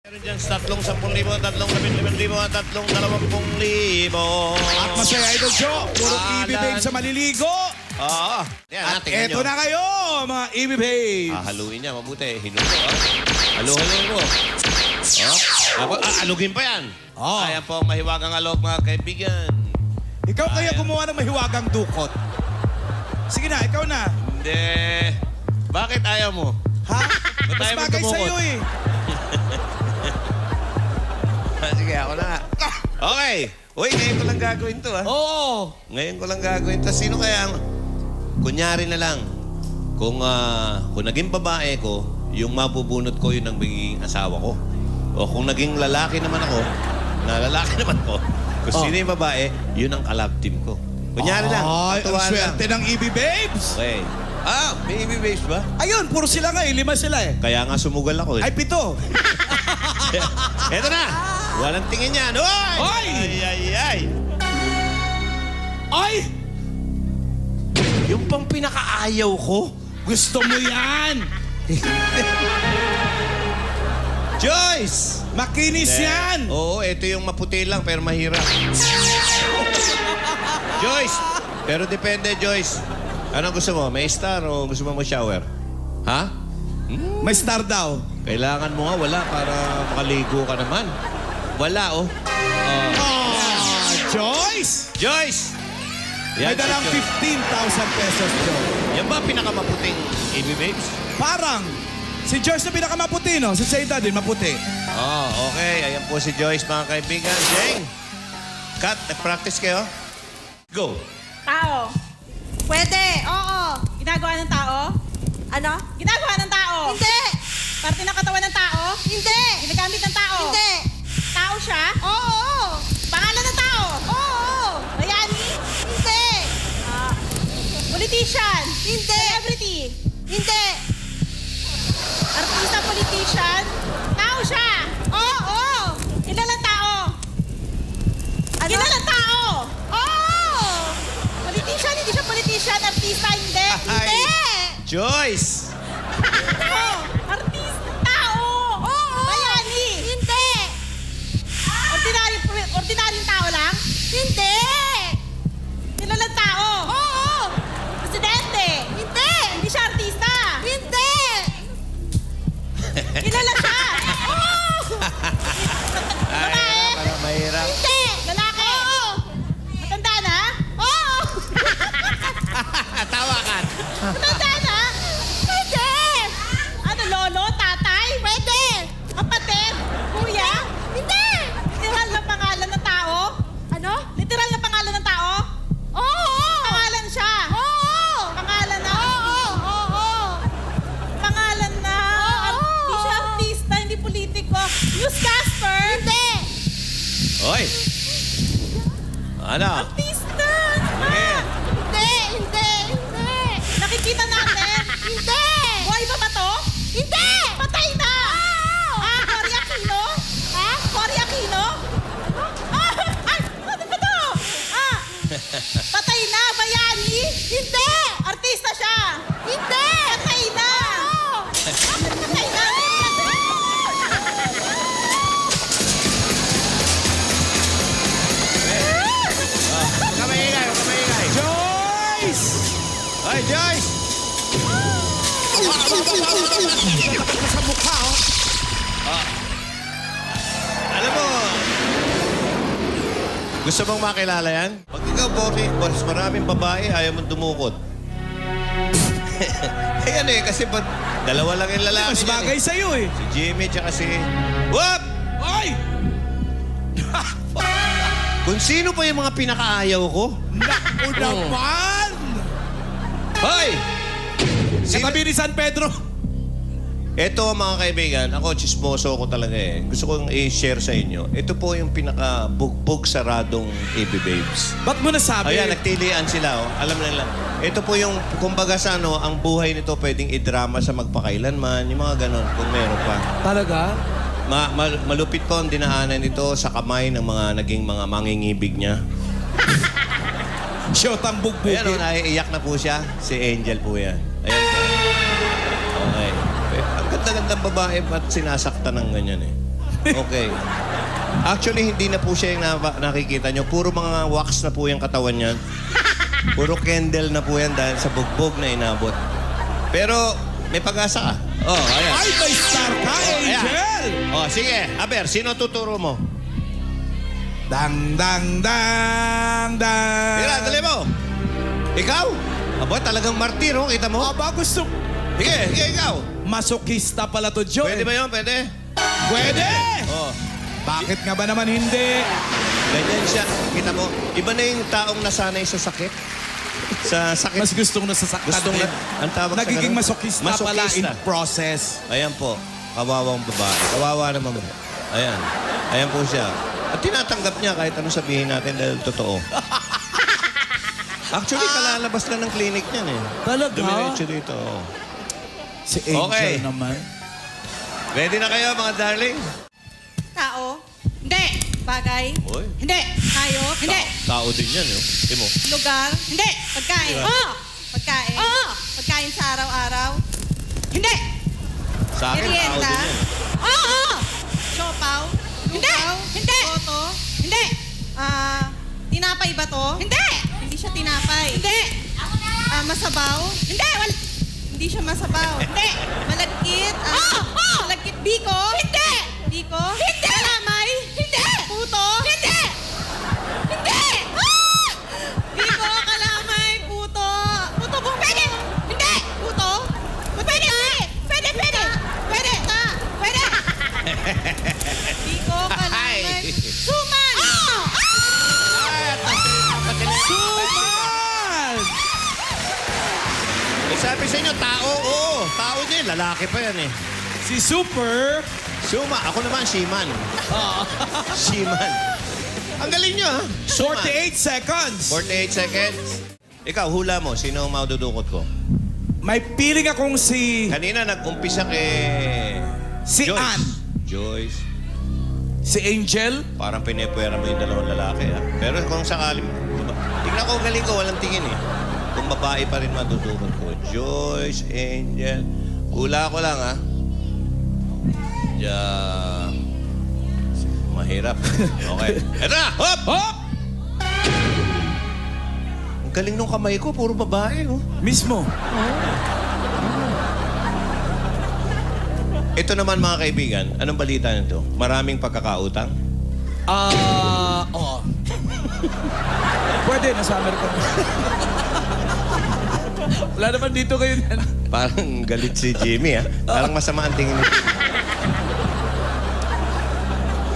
Meron dyan sa 30,000, 35,000, at 20,000. At masaya Idol Joe, puro EB Babes sa maliligo. Oo. Yan, At tingnan eto nyo. na kayo, mga EB Babes. Haluin niya, mabuti. Hinulo. Haluin mo. Alugin pa yan. Oh. Ayan po ang mahiwagang alog, mga kaibigan. Ikaw kaya gumawa ng mahiwagang dukot. Sige na, ikaw na. Hindi. Bakit ayaw mo? Ha? Ba't Mas tayo bagay magdumukot? sa'yo eh. Sige, ako na. Okay. Uy, ngayon ko lang gagawin to, ha? Oo. Ngayon ko lang gagawin to. Sino kaya ang... Kunyari na lang, kung naging babae ko, yung mabubunot ko, yun ang magiging asawa ko. O kung naging lalaki naman ako, kung sino yung babae, yun ang collab team ko. Kunyari lang, Ay, ang patuwa lang. swerte ng EB Babes. Okay. May EB Babes ba? Ayun, puro sila nga eh. 5 sila eh. Kaya nga sumugal ako eh. Ay, 7. Eto na! Walang tingin yan. Oy! Oy! Ay! Ay! Yung pang pinakaayaw ko. Gusto mo yan! Joyce! Makinis yan! Oo, ito yung maputi lang pero mahirap. Joyce! Pero depende, Joyce. Ano gusto mo? May star o gusto mo shower? Ha? May star daw. Kailangan mo nga wala para makaligo ka naman. Wala, oh. Joyce! Joyce! May si dalang Joyce. 15,000 pesos, Joe. Yan ba pinakamaputing EB Babes? Parang, si Joyce na pinakamaputi, no? Si Zayda din, maputi. Okay. Ayan po si Joyce, mga kaibigan. Jeng! Kat, nag-practice kayo? Go! Tao. Pwede, oo. Ginagawa ng tao? Ano? Ginagawa ng tao? Hindi! Parte ng katawan ng tao? Hindi! Ginagamit ng tao? Hindi! Tao siya? Oo! Pangalan ng tao? Oo! Bayani? Hindi! Politician? Hindi! Celebrity? Hindi! Artista, politician? Tao siya? Oo! Kilalang tao? Ano? Kilalang tao? Oo! Politician, hindi siya politician. Artista, hindi. Hindi! Joyce! Oh, artista, tao? Oo! Bayani? Hindi! Ordinaryong tao lang? Hindi! Kilalang tao? Oo! Presidente? Hindi! Hindi siya artista. Hindi! Kilala siya. Babae. Parang mahirap. Hindi! Lalaki. Oo! Matanda na. Oo! Tawakan! Matanda na. Pwede! Ano, lolo, tatay? Pwede! Kapatid? Kuya? Hindi! Literal na pangalan ng tao? Ano? Literal na pangalan ng tao? Oo! Pangalan siya. Oo! Pangalan na. Oo! Oo! Pangalan na. Oo. Hindi siya artista, hindi politiko. Newscaster? Hindi! Oy! Ano? Artista. Sige. Hindi! Hindi! Hindi! Nakikita natin. Hindi! Buhay pa ba to? Hindi! Patay na. Oo! Cory Aquino? Ha? Cory Aquino? Ay! Ano ba to? Patay na, bayani? Hindi! Artista siya? Hindi! Patay na! Oo! Patay na! Huwag ka maingay, huwag ka maingay. Joyce! Ay, Joyce! Sa mukha, oh. Alam mo, gusto mong makilala yan? Pag ikaw, boss, maraming babae, ayaw mong dumukot. Eh ano eh, kasi ba't dalawa lang yung lalaki Mas niyan bagay eh. sa'yo eh. Si Jimmy tsaka si... Whoop! Ay! Kung sino pa yung mga pinakaayaw ko? Naku naman! Hoy! Sino? Katabi ni San Pedro. Ito mga kaibigan, ako chismoso ko talaga eh. Gusto kong i-share sa inyo. Ito po yung pinaka-bugbog saradong EB Babes. Ba't mo nasabi? Ayan, nagtilian sila oh. Alam nila. Ito po yung, kumbaga sa ano, ang buhay nito pwedeng i-drama sa magpakailanman, yung mga ganon, kung meron pa. Talaga? Malupit po ang dinaanan nito sa kamay ng mga naging mga mangingibig niya. Shot ang Ayan bugbugin. oh, naiiyak na po siya. Si Angel po yan. Ayan po. Okay. Ang ganda-gandang babae, ba't sinasaktan ng ganyan eh? Okay. Actually, hindi na po siya yung nakikita nyo. Puro mga wax na po yung katawan niyan. Puro candle na po yan dahil sa bugbog na inabot. Pero may pag-asa ka. Oh, ayan. Ay, may star ka, Angel! Oh, sige. Aber, sino tuturo mo? Dang, dang, dang, dang. Tira, dali mo. Ikaw? Aba, talagang martir, oh. Kita mo? Aba, gusto... Sige, sige, ikaw. Masokista pala to, Joe. Pwede ba yun? Pwede? Pwede! Oh. Bakit nga ba naman hindi? Ganyan siya. Kita mo? Iba na yung taong nasanay sa sakit. Sa sakit. Mas gustong nasasaktan Gustong din. ang tawag sa Nagiging ganun? masokista pala in process. Ayan po. Kawawang babae. Kawawa naman mo. Ayan. Ayan po siya. At tinatanggap niya kahit anong sabihin natin dahil totoo. Actually, kalalabas lang ng clinic niyan eh. Talaga? Dumiretso dito. oh. Si Angel Okay. naman. Ready na kayo mga darling? Tao? Hindi. Bagay? Uy. Hindi. Hayop? Hindi. Tao din yan. Eh. Di mo? Lugar? Hindi. Pagkain? Diba? Oo. Pagkain? Oo. Pagkain sa araw-araw? Hindi. Sa akin, tao Merienda? din yan. Oo. Siopaw? Hindi. Hindi. Boto? Hindi. Tinapay ba to? Hindi. Hindi siya tinapay. Hindi. Masabaw? Hindi. Hindi siya masabaw. Hindi. Malagkit? Malagkit biko? Hindi. Biko? Hindi. Kalamay? Hindi. Puto? Hindi. Hindi. Biko, kalamay, puto. Puto kung pwede. Hindi. Puto? Pwede. Pwede. Pwede. Pwede. Pwede. Biko, kalamay. Suman. Suman! Eh, sabi sa inyo, tao. Oo, tao din. Lalaki pa yan eh. Si Super... Suma. Ako naman, Siman. Siman. Ang galing nyo, ha? Suman. 48 seconds. 48 seconds. Ikaw, hula mo. Sino ang maududukot ko? May feeling akong si... Kanina, nag-umpisa kay... Si Joyce. Ann. Joyce. Si Angel. Parang pinepwera mo yung dalawang lalaki, ha? Pero kung sakali... Tingnan ko, galing ko. Walang tingin, eh. Kung babae pa rin madudukot ko. Joyce, Angel. Hula ko lang, ha? Mahirap. Okay. Eto na! Hop! Hop! Ang galing nung kamay ko. Puro babae, oh. Mismo. Ito naman, mga kaibigan. Anong balita nito? Maraming pagkakautang? Oo. Pwede, nasa Amerika. Wala naman dito kayo. Parang galit si Jimmy, ha? Parang masama ang tingin nito.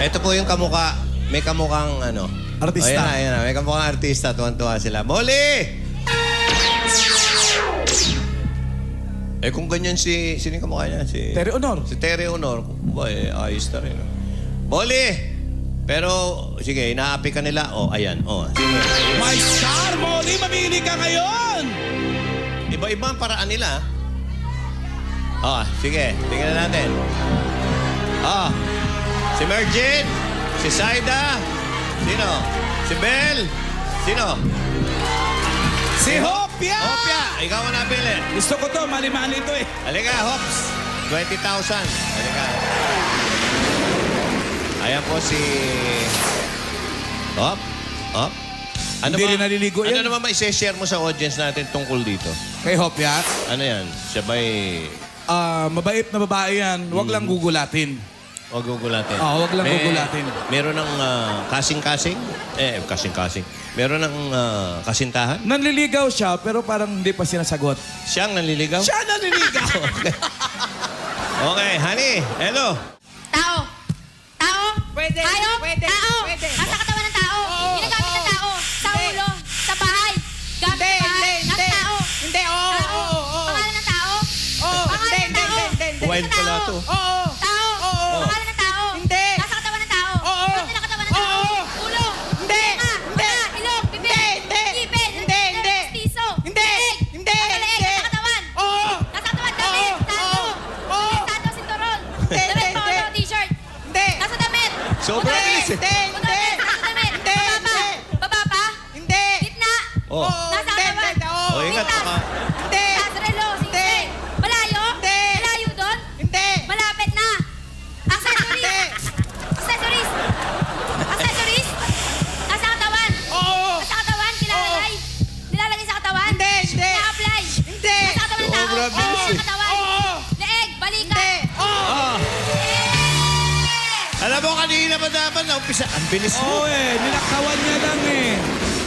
Ito po yung kamukha. May kamukhang ano. Artista. O, ayan na. May kamukhang artista. Tuwan-tuwa sila. Molly! Eh kung ganyan sino yung kamukha niya? Terry Honor. Si Terry Honor. Ba, ayos na rin. Molly! Pero, sige, inaapi ka nila. O, ayan. O, sige. My star, Molly, mamili ka ngayon! Iba-iba ang paraan nila. O, sige. Tingnan natin. O, si Mergin, si Saida, sino? Si Belle, sino? Si Hopia! Hopia, ikaw ang napili. Gusto ko to, mali-mali to eh. Halika, Hops. 20,000. Halika. Ayan po si... Hop. Hop. Hindi rin naliligo yan. Ano naman ma-share mo sa audience natin tungkol dito? Kay Hopia, Ano yan? Siya ba'y... mabait na babae yan. Huwag lang gugulatin. Huwag gugulatin. Huwag lang gugulatin. Meron ng kasing-kasing? Kasing-kasing. Meron ng kasintahan? Nanliligaw siya, pero parang hindi pa sinasagot. Siyang nanliligaw? Siya nanliligaw! Okay, honey. Hello. Tao. Tao. Pwede. Hayop. Pwede. Tao. Pwede. Nasa katawan ng tao. Oo, Ginagamit ng oo. tao. Sa Hindi. ulo. Sa bahay. Gamit Hindi, sa bahay. hindi, Nasa hindi. tao. Hindi, oo, Tao. oo, oo. Pangalan ng tao. Oo, Pangalan ng hindi, tao. hindi, hindi. Wild Nasa pala tao. to. Oo. Tao. Oo. Pangalan ng tao. Hindi. Nasa katawan ng tao. Oo. Parte ng katawan ng tao. Oo. Ulo. Hindi. Tenga. Hindi. Mata. Ilong. Bibig. Hindi. Ngipin. Hindi, hindi. Pustiso. Hindi. Leeg. Hindi. Nasa leeg. Hindi. Nasa katawan. Oo. Nasa katawan. Damit. Oo. Sando. Oo. Sando. Sinturon. Hindi, Damit. hindi, Polo. hindi. T-shirt. Hindi. Nasa damit. Sobrang Motor. bilis eh. Hindi, Motor. hindi. Nasa damit. Hindi, Baba pa. hindi. Baba pa. Hindi. Gitna. Oh. Nasa Hindi, katawan. hindi, oo. Oh, ingat Gitna. baka. Hindi. Nasa relo. Hindi. Sing-sing. Malayo. Hindi. Malayo doon. Hindi. Malapit na. Accessory. Hindi. mo kanina pa dapat na umpisa. Ang bilis mo. Oo nilakawan niya lang eh.